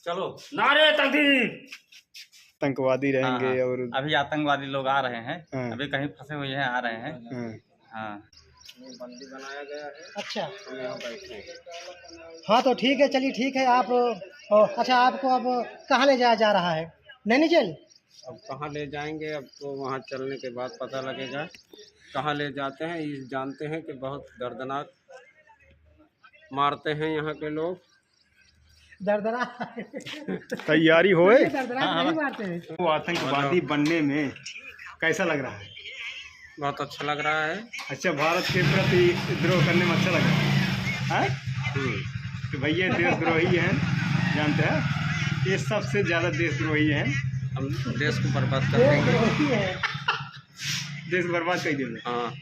चलो नारे तकबीर। आतंकवादी रहेंगे। हाँ, और अभी आतंकवादी लोग आ रहे हैं। हाँ। अभी कहीं फंसे हुए हैं, आ रहे हैं। हाँ बंदी बनाया गया है। अच्छा, हम यहाँ बैठे हैं। हाँ तो ठीक है, चलिए ठीक है। आप अच्छा, आपको अब कहाँ ले जाया जा रहा है? नैनीझील? अब कहाँ ले जाएंगे, अब तो वहाँ चलने के बाद पता लगेगा कहाँ ले जाते हैं। ये जानते हैं कि बहुत दर्दनाक मारते हैं यहाँ के लोग। दर्दनाक तैयारी होए। दर्दनाक नहीं मारते हैं। वो आतंकवादी बनने में कैसा लग रहा है? बहुत अच्छा लग रहा है। अच्छा, भारत के प्रति विद्रोह करने में अच्छा लग रहा है? कि भैया देशद्रोही हैं, जानते हैं ये सबसे ज़्यादा देशद्रोही हैं। हम देश को बर्बाद कर देंगे। देश बर्बाद कर देंगे। हाँ,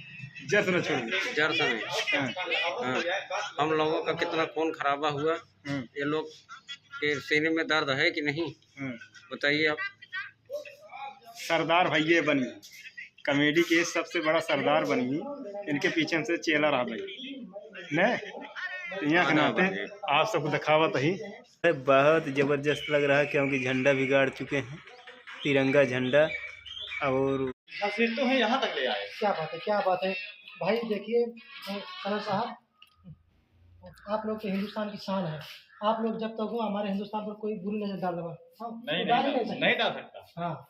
जस न छोड़ेंगे। जर से नहीं। हाँ, हम लोगों का कितना खून खराबा हुआ। ये लोग के सीने में दर्द है कि नहीं, बताइए आप। सरदार भैया बनी, कॉमेडी के सबसे बड़ा सरदार बनी। इनके पीछे हमसे चेला रहा भाई ने तो यहाँ के नाते आप सबको दिखावत ही बहुत ज़बरदस्त लग रहा है, क्योंकि झंडा बिगाड़ चुके हैं, तिरंगा झंडा। और तो है यहाँ तक ले आए। क्या बात है, क्या बात है भाई। देखिए कनर साहब, आप लोग तो हिंदुस्तान की शान है। आप लोग जब तक हो हमारे हिंदुस्तान पर कोई बुरी नजर डाल दो नहीं डाल सकता। हाँ,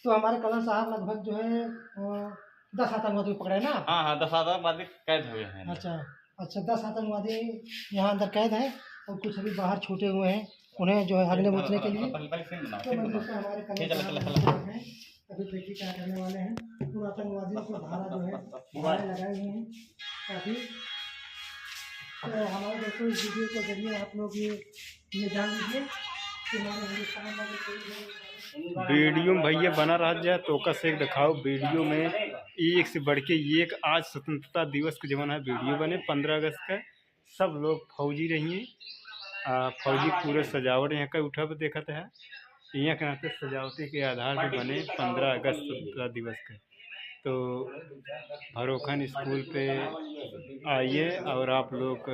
तो हमारे कनर साहब लगभग जो है 10 आतंकवादी पकड़े ना। हाँ, 10 आतंकवादी कैद हुए हैं। अच्छा 10 आतंकवादी यहाँ अंदर कैद हैं और कुछ अभी बाहर छूटे हुए हैं, उन्हें जो है हगने मुचने के लिए। तो हमारे कनर साहब हैं, अभी देखिए क्या करने वाले हैं। उन आतंकवादियों को धारा जो है धारे लगाए हुए हैं काफ़ी। तो हमारे दोस्तों, इस वीडियो के जरिए आप लोग ये जान लीजिए कि हमारे हिंदुस्तान में वीडियो में भैया बना रह जाए तो कस एक दिखाओ। वीडियो में एक से बढ़ के एक, आज स्वतंत्रता दिवस का जमाना है, वीडियो बने 15 अगस्त का। सब लोग फौजी रहिए, फौजी पूरे सजावट यहाँ का उठा पर देखा है। यहाँ के नाते सजावटी के आधार पर बने 15 अगस्त स्वतंत्रता दिवस का। तो भरोखन स्कूल पे आइए और आप लोग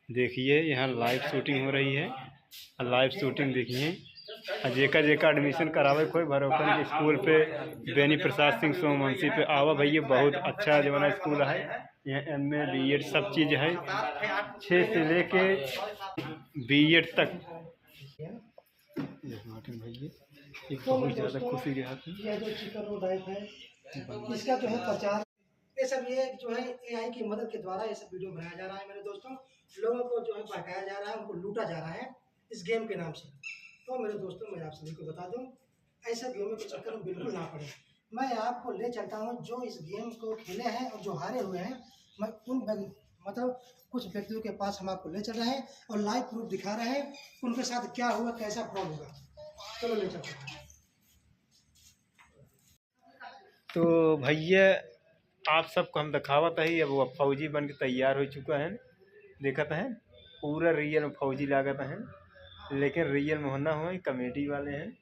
देखिए, यहाँ लाइव शूटिंग हो रही है। लाइव शूटिंग देखिए। जेका एडमिशन करावे कोई भरोखन स्कूल पे बेनी प्रसाद सिंह सोमवंशी पे आवा भैया। बहुत अच्छा जमाना स्कूल है। यहाँ MA BEd सब चीज़ है, 6 से लेके BEd तक। भैया एक बहुत ज़्यादा खुशी के हाथ में ये जो चिकन रोड है, इसका जो है प्रचार, ये सब ये जो है AI की मदद के द्वारा ये सब वीडियो बनाया जा रहा है मेरे दोस्तों। लोगों को जो है भड़काया जा रहा है, उनको लूटा जा रहा है इस गेम के नाम से। तो मेरे दोस्तों, मैं आप सभी को बता दूं, ऐसे गेमों के चक्कर में बिल्कुल ना पड़े। मैं आपको ले चलता हूं जो इस गेम को खेले हैं और जो हारे हुए हैं। मैं उन मतलब कुछ व्यक्तियों के पास हम आपको ले चल रहे हैं और लाइव प्रूफ दिखा रहे हैं उनके साथ क्या हुआ, कैसा फ्रॉड हुआ। चलो ले चलते हैं। तो भैया आप सबको हम दिखावत है। अब वो फौजी बन के तैयार हो चुका है, देखत है। पूरा रियल में फौजी लागत है, लेकिन रियल में होना हो कॉमेडी वाले हैं।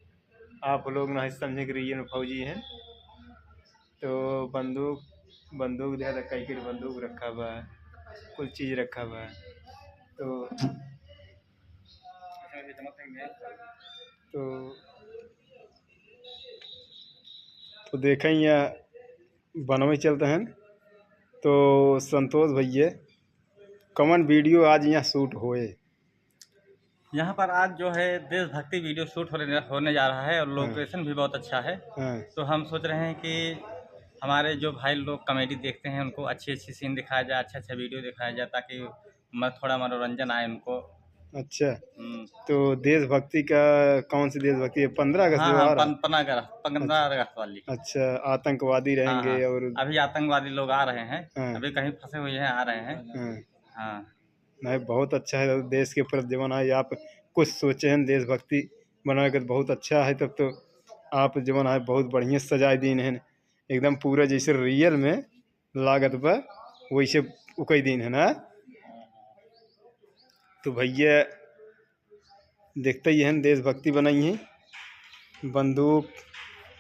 आप लोग ना समझे कि रियल में फौजी हैं। तो बंदूक ज़्यादा कई बंदूक रखा हुआ है, कुछ चीज़ रखा हुआ है। तो देखें यहाँ बनवे चलते हैं। तो संतोष भैया कमन वीडियो आज यहाँ शूट होए। यहाँ पर आज जो है देशभक्ति वीडियो शूट होने जा रहा है और लोकेशन भी बहुत अच्छा है। तो हम सोच रहे हैं कि हमारे जो भाई लोग कॉमेडी देखते हैं उनको अच्छी सीन दिखाया जाए, अच्छा वीडियो दिखाया जाए, ताकि थोड़ा मनोरंजन आए उनको। अच्छा, तो देशभक्ति का कौन सी देशभक्ति है? 15 अगस्त? हाँ, 15 अगस्त वाली। अच्छा, आतंकवादी रहेंगे। हाँ, और अभी आतंकवादी लोग आ रहे हैं। अभी कहीं फंसे हुए हैं, आ रहे हैं। हाँ, नहीं, बहुत अच्छा है। देश के प्रति जमाना है, आप कुछ सोचे हैं देशभक्ति बना कर, बहुत अच्छा है। तब तो आप जमाना है बहुत बढ़िया सजाए दिन है, एकदम पूरा जैसे रियल में लागत पर वैसे उकई दिन है ना। तो भैया देखते ही हैं देशभक्ति बनाई है, बंदूक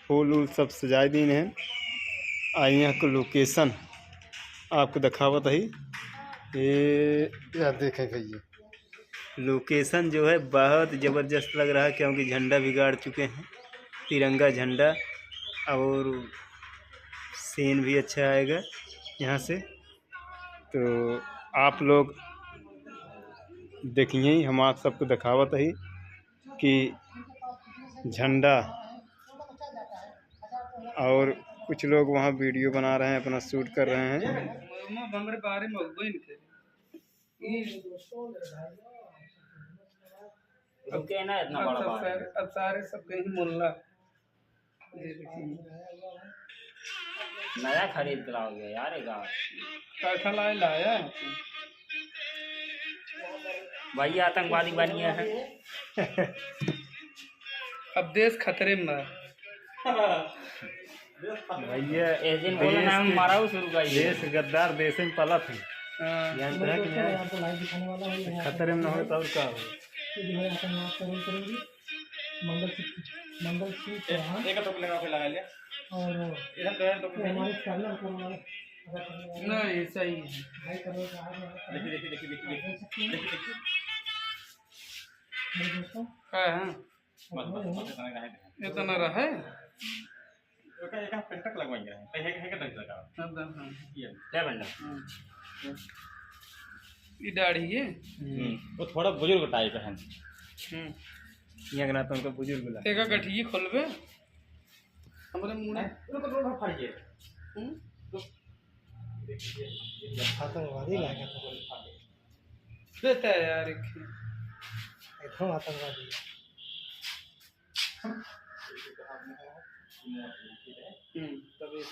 फूल वूल सब सजाए दिन है। आई यहाँ को लोकेशन आपको दिखावत है। ये यार देखें भैया, लोकेशन जो है बहुत ज़बरदस्त लग रहा है, क्योंकि झंडा भी गाड़ चुके हैं, तिरंगा झंडा, और सीन भी अच्छा आएगा यहाँ से। तो आप लोग देखिए, हम आप सबको दिखावत है कि झंडा, और कुछ लोग वहाँ वीडियो बना रहे हैं, अपना शूट कर रहे हैं। अब सारे सब कहीं मुल्ला नया खरीद के लाओगे यार, पैसा लाया भैया आतंकवादी बन गया है। अब देश खतरे में भैया इस दिन बोला ना हम मारा शुरू का देश गद्दार देश में पला थे, जानते हैं कि नहीं? आपको लाइव दिखाने वाला है यहाँ खतरे में न हो तो और क्या हो। जो है आतंकवाद का रोल करेंगी मंगल सिंह चौहान एक टोपी लगा के लगा लिया और इधर तो है टोपी ये हमारे कर्नल को हमारे नहीं सही है। भाई कर्नल का हाथ में देखिए देखिए देखिए देखिए देखिए मेरे दोस्तों क्या है बस इतना का है इतना रहा है ओके एक पेंटक लगवाएंगे है के तक लगा ये क्या बंदा ये दाढ़ी है वो थोड़ा बुजुर्ग टाइप है यहाँ ना तो उनको बुजुर्ग ला तेगा गठिए खोलबे हमारे मुंह में तो फाड़िए आतंकवादी लाएगा देता है यार एक एकदम आतंकवादी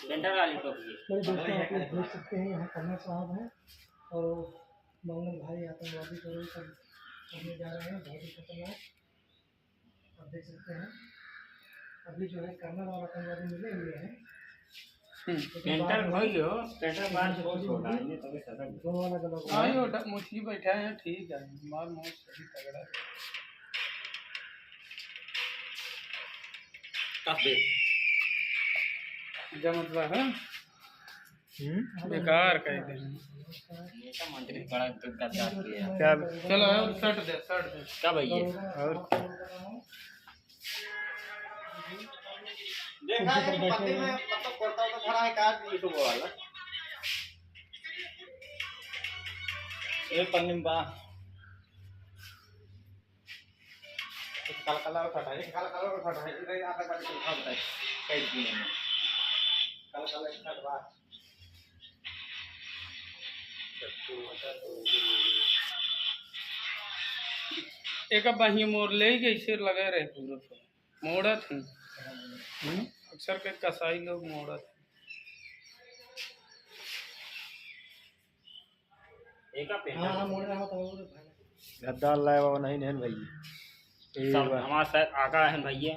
सेंटर वाली टोपी मेरे दोस्तों आप लोग देख सकते हैं यहाँ कर्नल साहब हैं और मंगल भाई आतंकवादी को रोल करने जा रहे हैं, बहुत ही खतरनाक। आप देख सकते हैं अभी जो है कर्नल और आतंकवादी मिले हुए हैं। सेंटर हो गयो, सेंटर बाहर से बहुत छोटा है, तभी सदन दोनों अलग अलग हाँ ये मुझी बैठा है ठीक है मार मोर सही तगड़ा काफी क्या मतलब है बेकार कह दे नेता मंत्री बड़ा गद्दार किया है। क्या चलो और शर्ट दे क्या भैया और देखा है कि पत्ती में मतलब कोटा तो खड़ा है काट ये तो वो वाला ये पन्नी में बा काला काला उठा है काला काला उठा है इधर आता का उठा है कई दिन में काला काला उठा बा एक बही मोर ले गई सिर लगे रहे पूरा मोड़ा थे अक्सर के कसाई लोग मोड़ा थे एक आप हाँ हाँ मोड़ रहा होता गद्दार लाए बाबा नहीं नहीं भैया सब हमारा सर आका है भैया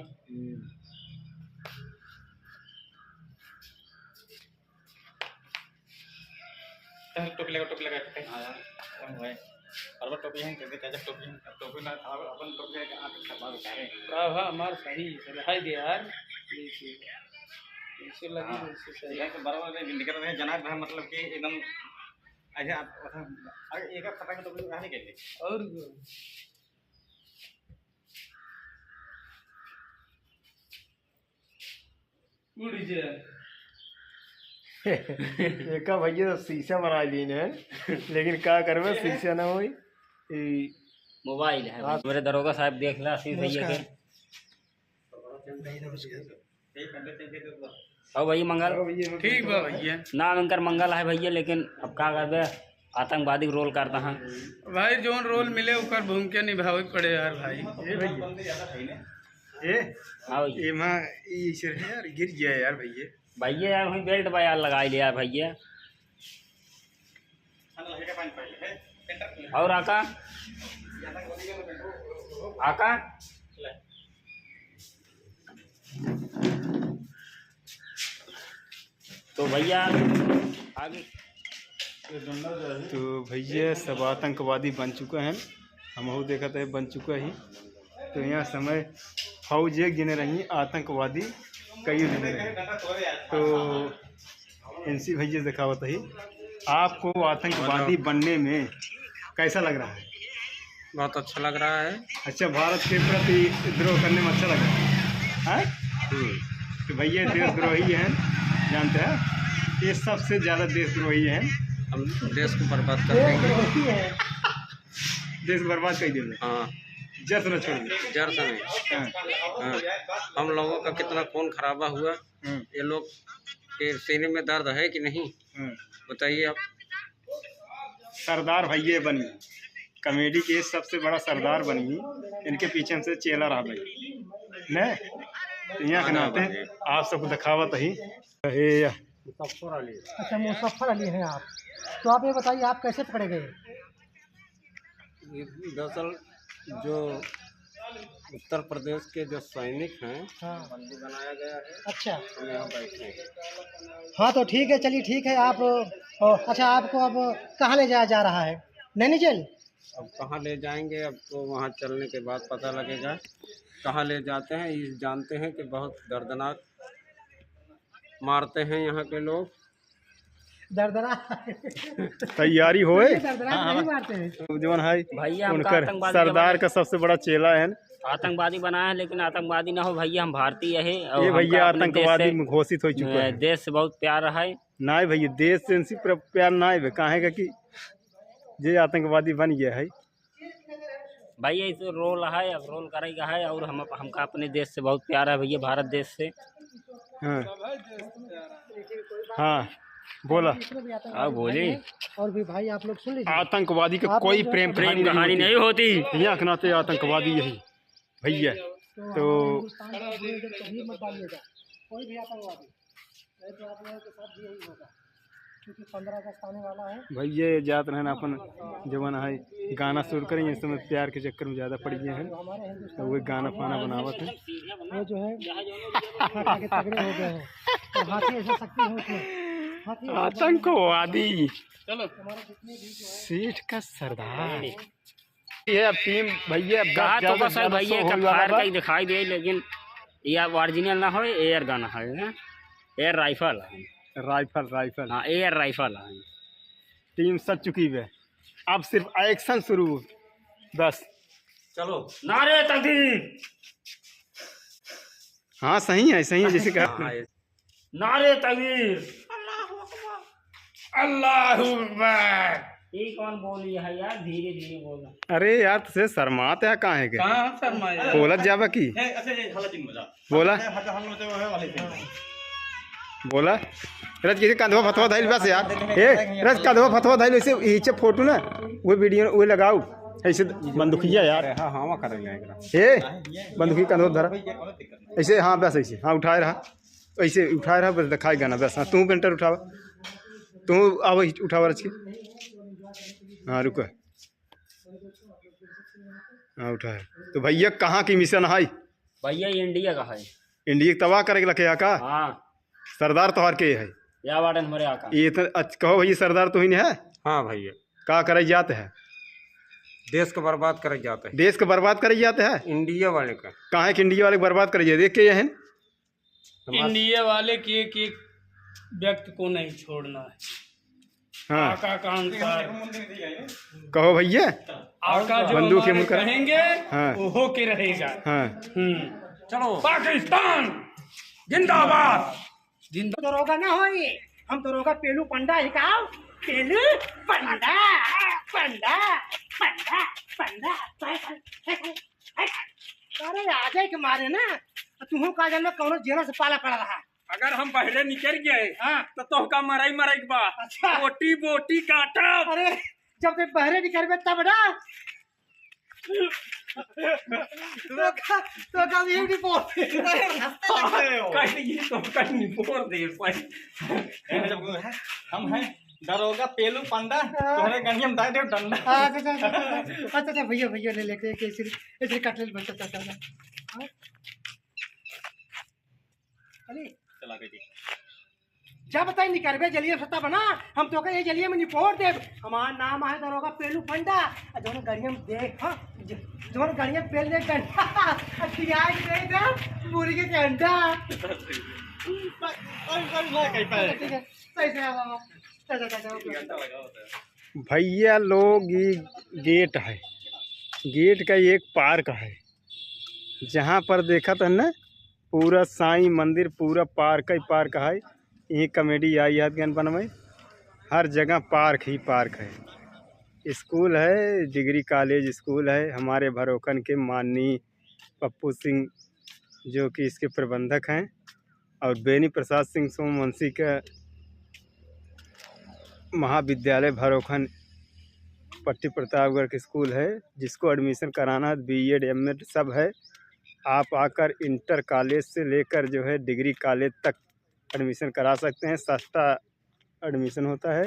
टोपी लगा आया है और टोपी है क्योंकि चाचा टोपी ना था अपन टोपी के आगे खबा बता रहे का हाँ हमार सही है हाय दे यार ऐसे लगी वैसे सही है तो बराबर निकल रहे हैं जनाब है मतलब कि एकदम ऐसे आप अगर एक फटा के टोपी कहां निकल गई और उड़ जाए एक भैया तो शीशा बना ली ने, लेकिन क्या करबे शीशा ना होई मोबाइल है मेरे दरोगा साहब देख ला आशीष भैया के और भैया मंगल ठीक बा भैया नाम इनकर मंगल है भैया, लेकिन अब क्या करबे आतंकवादी रोल करता है भाई जोन रोल मिले उकर भूमिका निभावे पड़े यार भाई हाँ ये मां ये सिर है यार गिर गया यार भैया भैया यार वहीं बेल्ट बा यार लगा लिया भैया और आका आका तो भैया आगे तो भैया सब आतंकवादी बन चुका है, हम देखा था बन चुका ही। तो यहाँ समय फौज एक गिने रही आतंकवादी कई गिने रही। तो इनसी भैया दिखावत ही आपको आतंकवादी बनने में कैसा लग रहा है? बहुत अच्छा लग रहा है। अच्छा, भारत के प्रति विद्रोह करने में अच्छा लग रहा है? तो भैया देशद्रोही हैं, जानते हैं, ये सबसे ज़्यादा देशद्रोही हैं। हम देश को बर्बाद कर देंगे। देश बर्बाद कर देंगे। हाँ, जर्स न छोड़ देंगे। जड़ से नहीं। हाँ, हम लोगों का कितना खून खराबा हुआ, ये लोग के सीने में दर्द है कि नहीं, बताइए आप। सरदार भैया बनी, कॉमेडी के सबसे बड़ा सरदार बनी, इनके पीछे हमसे चेला रहा भाई ने, तो यहाँ के नाते आप सबको दिखावत ही। अच्छा, मुजफ्फर अली हैं आप। तो आप ये बताइए, आप कैसे पकड़े गए? दरअसल जो उत्तर प्रदेश के जो सैनिक हैं, हाँ, बंदी बनाया गया है। अच्छा, हम यहाँ बैठे हैं। हाँ तो ठीक है, चलिए ठीक है। आप अच्छा, आपको अब कहाँ ले जाया जा रहा है? नैनीताल? अब कहाँ ले जाएंगे, अब तो वहाँ चलने के बाद पता लगेगा कहाँ ले जाते हैं। ये जानते हैं कि बहुत दर्दनाक मारते हैं यहाँ के लोग। दर्दनाक तैयारी होए दर्दनाक नहीं मारते हैं। जवन है भैया हम उनकर आतंकवादी सरदार का सबसे बड़ा चेला है। आतंकवादी बनाया है, लेकिन आतंकवादी ना हो भैया, हम भारतीय है। और ये हमका भैया अपने देश आतंकवादी से- घोषित हो चुका है। देश से बहुत प्यार है। ना भैया, देश से इनसे प्यार ना है, काहे का कि ये आतंकवादी बन गया है। भैया इस रोल है, अब रोल करेगा है, और हमका अपने देश से बहुत प्यार है भैया, भारत देश से। हाँ हाँ, बोला। हाँ बोली। और भी भाई आप लोग सुन लीजिए, आतंकवादी का आप कोई लोग प्रेम प्रेम कहानी नहीं होती। यहाँ के नाते आतंकवादी यही भैया। तो हिंदुस्तान का भूल जब कभी मत डालिएगा, कोई भी आतंकवादी, नहीं तो आप लोगों के साथ भी यही होगा, क्योंकि 15 अगस्त आने वाला है। भैया जात रहना अपन जवन है गाना शुरू करेंगे, इस समय प्यार के चक्कर में ज़्यादा पड़ गए हैं, तो हमारे हिंदुस्तान तो वही गाना फाना बनावत है। वो जो है खा के तगड़े हो गए हैं, और हाथी ऐसा शक्ति है उसमें। हाथी आतंकवादी हमारे जितने भी जो है सीट का सरदार ये अब टीम भैया कहा तो बस है भैया का फायर का ही है। दिखाई दे, लेकिन यह ओरिजिनल ना हो, एयर गाना है, एयर राइफल है। राइफल हाँ, एयर राइफल है। टीम सज चुकी है, अब सिर्फ एक्शन शुरू बस। चलो, नारे तकबीर, हाँ सही है जैसे कहा। नारे तकबीर, अल्लाह अकबर। ये कौन बोली है यार, धीरे धीरे बोलना। अरे यार तुझे शर्माते है कहाँ है के शर्माया बोलत जावा की बोला रज किसी कंधवा फतवा धैल बस यार। ए रज कंधवा फतवा धैल ऐसे नीचे फोटो ना वो वीडियो वो लगाओ ऐसे बंदूकिया यार। हाँ हाँ कर ए बंदूकी कंधवा धरा ऐसे, हाँ बस ऐसे, हाँ उठाए रहा ऐसे, उठाए रहा बस दिखाई गाना बस। हाँ तू पेंटर उठावा, तू आओ उठावा रच के। हाँ रुको, हाँ उठाए। तो भैया कहाँ की मिशन है? भैया ये इंडिया का है। इंडिया के तबाह करेगा लखे का हाँ, सरदार तोहार के है या वार्डन हमारे आका। ये तो कहो भैया सरदार तो ही नहीं है। हाँ भैया, का करे जाते है? देश को बर्बाद करे जाते हैं, देश को बर्बाद करे जाते हैं। इंडिया वाले का। कहाँ है कि इंडिया वाले बर्बाद करे जाते? देख के ये है इंडिया वाले के एक व्यक्ति को नहीं छोड़ना है। हाँ आका का अनुसार कहो भैया। आका जो बंदूक के हमारे मुँह कर- कहेंगे हाँ। वो होके रहेगा। हाँ चलो, पाकिस्तान जिंदाबाद। दरोगा ना हो ये, हम दरोगा पेलू पंडा है का? पेलू पंडा पंडा पंडा पंडा। अरे आजे के मारे ना तुम का जान कौन जेल से पाला पड़ रहा। अगर हम पहले निकल गए हाँ, तो तोहका मराई मराई के बाद अच्छा। बोटी बोटी काटा। अरे जब तक बहरे निकलबे तब ना तो का ये भी बोल कहीं तो कहीं बोल दे पाई। हम हैं दरोगा पेलू पंडा, तुम्हारे गनियम दाई दे डंडा। अच्छा भैया भैया ले लेके ऐसे कटलेट बनता था। चला बेटी जब बताई निकलबे जलिए सत्ता बना, हम तो ये जलिए में निपोर दे। हमारा नाम है दरोगा पेलू पंडा। जोन गड़ियम देख, हाँ जोन गड़ियम पेल दे डंडा प्याज दे दे मुर्गे के अंडा। ठीक है, सही से आओ। चल भैया लोग ये गेट है गेट का एक पार्क है, जहाँ पर देखा था ना पूरा साईं मंदिर, पूरा पार्क ही पार्क है। ये कॉमेडी आई याद ज्ञान बनवाई, हर जगह पार्क ही पार्क है। स्कूल है, डिग्री कॉलेज स्कूल है हमारे भरोखन के माननीय पप्पू सिंह जो कि इसके प्रबंधक हैं, और बेनी प्रसाद सिंह सोमवंशी का महाविद्यालय भरोखन पट्टी प्रतापगढ़ के स्कूल है। जिसको एडमिशन कराना है BEd MAd सब है। आप आकर इंटर कॉलेज से लेकर जो है डिग्री कॉलेज तक एडमिशन करा सकते हैं। सस्ता एडमिशन होता है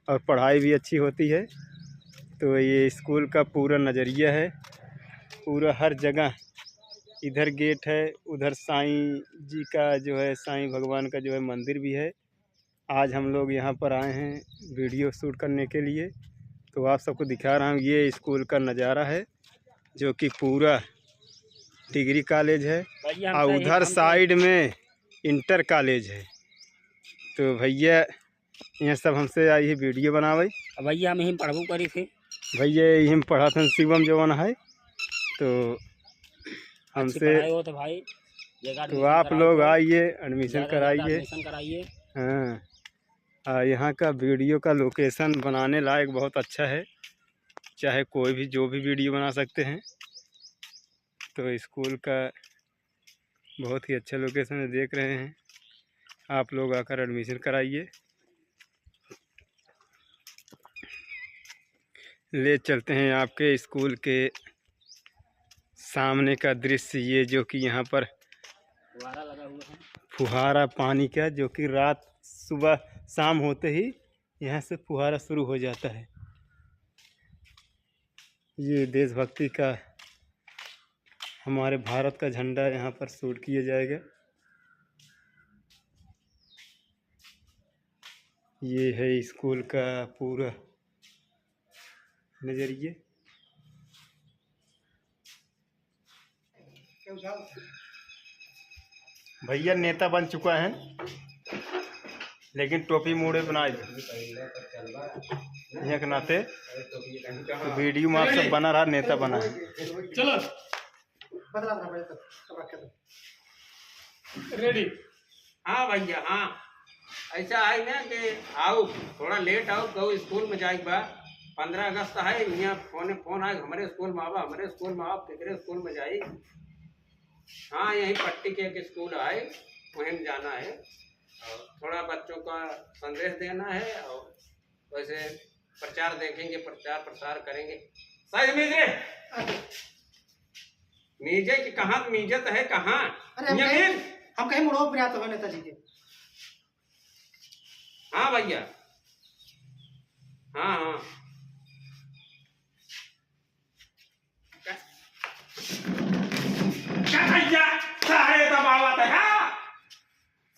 और पढ़ाई भी अच्छी होती है। तो ये स्कूल का पूरा नज़रिया है, पूरा हर जगह। इधर गेट है, उधर साईं जी का जो है, साईं भगवान का जो है मंदिर भी है। आज हम लोग यहाँ पर आए हैं वीडियो शूट करने के लिए, तो आप सबको दिखा रहा हूँ। ये स्कूल का नज़ारा है जो कि पूरा डिग्री कॉलेज है, और उधर साइड में इंटर कॉलेज है। तो भैया ये सब हमसे आई है वीडियो बनावे। भैया हम यहीं पढ़बू करी थे, भैया यहीं पढ़ा था शिवम जवान है। तो हमसे तो भाई तो आप लोग आइए, एडमिशन कराइए। हाँ, यहाँ का वीडियो का लोकेशन बनाने लायक बहुत अच्छा है, चाहे कोई भी जो भी वीडियो बना सकते हैं। तो स्कूल का बहुत ही अच्छा लोकेशन है, देख रहे हैं। आप लोग आकर एडमिशन कराइए। ले चलते हैं आपके स्कूल के सामने का दृश्य, ये जो कि यहाँ पर फुहारा लगा हुआ है, फुहारा पानी का, जो कि रात सुबह शाम होते ही यहाँ से फुहारा शुरू हो जाता है। ये देशभक्ति का हमारे भारत का झंडा यहाँ पर शूट किया जाएगा। ये है स्कूल का पूरा नज़रिए। भैया नेता बन चुका है, लेकिन टोपी मोड़े बनाए यहाँ के नाते। तो वीडियो में आप सब बना रहा, नेता बना है। चलो रेडी। हाँ भैया, हाँ ऐसा है ना कि आओ थोड़ा लेट आओ, तो स्कूल में जाए बा 15 अगस्त है। यहाँ फोन आए हमारे स्कूल में आवा, हमारे स्कूल में आओ, केकरे स्कूल में जाए। हाँ, यही पट्टी के एक स्कूल आए, वहीं जाना है और थोड़ा बच्चों का संदेश देना है, और वैसे प्रचार देखेंगे, प्रचार प्रसार करेंगे। सही मीजे मीजे की कहाँ मीजत है कहाँ? हम कहीं मुड़ो पर आते हो नेताजी के। हाँ भैया, हाँ हाँ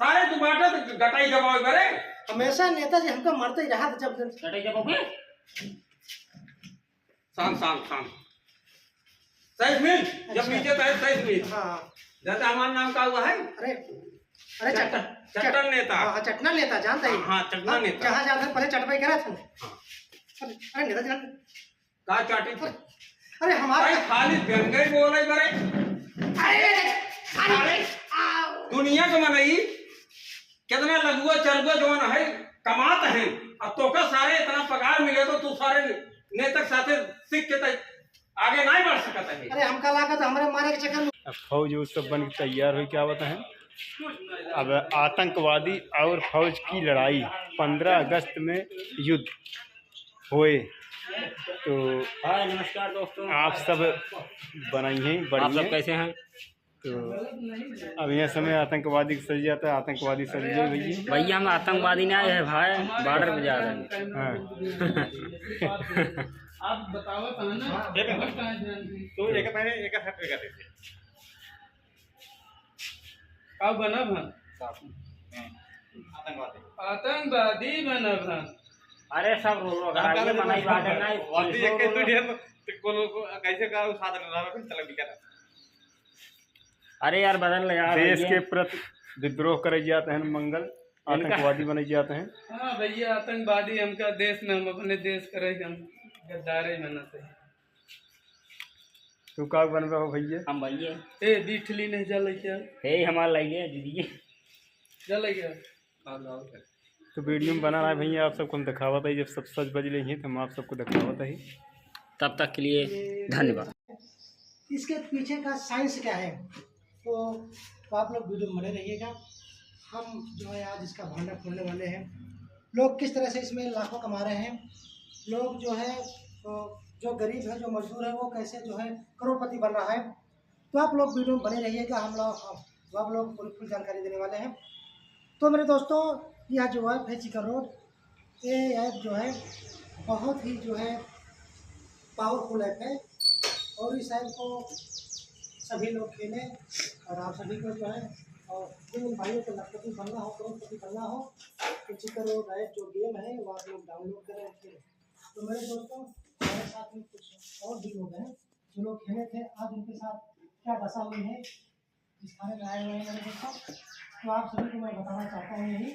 सारे टमाटर गटाई जमाओ बरे। हमेशा नेताजी हमको मारते ही रहा था। जब कटाई जमाओगे शाम शाम शाम सही मिल जब नीचे तो सही मिल। हाँ, दादा हमारा नाम का हुआ है? अरे अरे चट्टन नेता। हाँ, चटना नेता जानता ही। हाँ, चटना नेता। जहाँ जाता है पहले चटपाई करा था। अरे नेताजी का चाटी थे? अरे हमारे खाली गंगे बोले बरे। अरे दुनिया के मनई कितना लगुआ चलुआ जवान है, कमात है, अब तो का सारे इतना पगार मिले तो तू सारे नेता साथे सीख के आगे नहीं बढ़ सकता है। अरे हमका लागत हमारे मारे के चक्कर में। अब फौज वो सब बन के तैयार हुई, क्या बताएं। अब आतंकवादी और फौज की लड़ाई 15 अगस्त में युद्ध हुए। तो हाय नमस्कार दोस्तों, आप सब बनाइए, आप सब कैसे हैं? तो अब यह समय आतंकवादी सज जाता है, आतंकवादी सज जाए भैया हम आतंकवादी नहीं आए हैं भाई, बॉर्डर पे जा रहे हैं। हाँ। आप बताओ ना तो एक पहले एक हट कर देते का बना भन आतंकवादी बना भन। अरे सब रो कराइए, मनाई बात है ना। वादी एक के वीडियो तो को कैसे का साधन रहा है चल बिका। अरे यार बदल ले यार, देश के प्रति विद्रोह करे जाते हैं, मंगल आतंकवादी बने जाते हैं। हाँ भैया, आतंकवादी हमका देश में, हम अपने देश करे हम गद्दारे बना सही। तू का बन रहा हो भैया? हम भैया ए दीठली नहीं जल क्या हे हमारा लगे दीदी जल क्या तो वीडियो में बना रहा है भैया, आप सबको हम दिखावत है, जब सब सच बज रही है तो हम आप सबको दिखावत है। तब तक के लिए धन्यवाद। इसके पीछे का साइंस क्या है तो आप लोग वीडियो में बने रहिएगा। हम जो है आज इसका भांडा खोलने वाले हैं। लोग किस तरह से इसमें लाखों कमा रहे हैं, लोग जो है जो गरीब है, जो मजदूर है, वो कैसे जो है करोड़पति बन रहा है। तो आप लोग वीडियो में बने रहिएगा, आप लोग पूरी फुल जानकारी देने वाले हैं। तो मेरे दोस्तों, यह जो ऐप है चिकन रोड, ये ऐप जो है बहुत ही जो है पावरफुल ऐप है और इस ऐप को सभी लोग खेलें और आप सभी को जो है और जिन भाइयों को लखपति बनना हो, करोड़पति बनना हो, तो चिकन रोड ऐप जो गेम है वो आप लोग डाउनलोड करें और खेलें। तो मेरे दोस्तों, हमारे साथ में कुछ और भी लोग हैं जो लोग खेले थे, आज उनके साथ क्या दशा हुई है इस खाने में आए हुए हैं मेरे दोस्तों। तो आप सभी को मैं बताना चाहता हूँ यही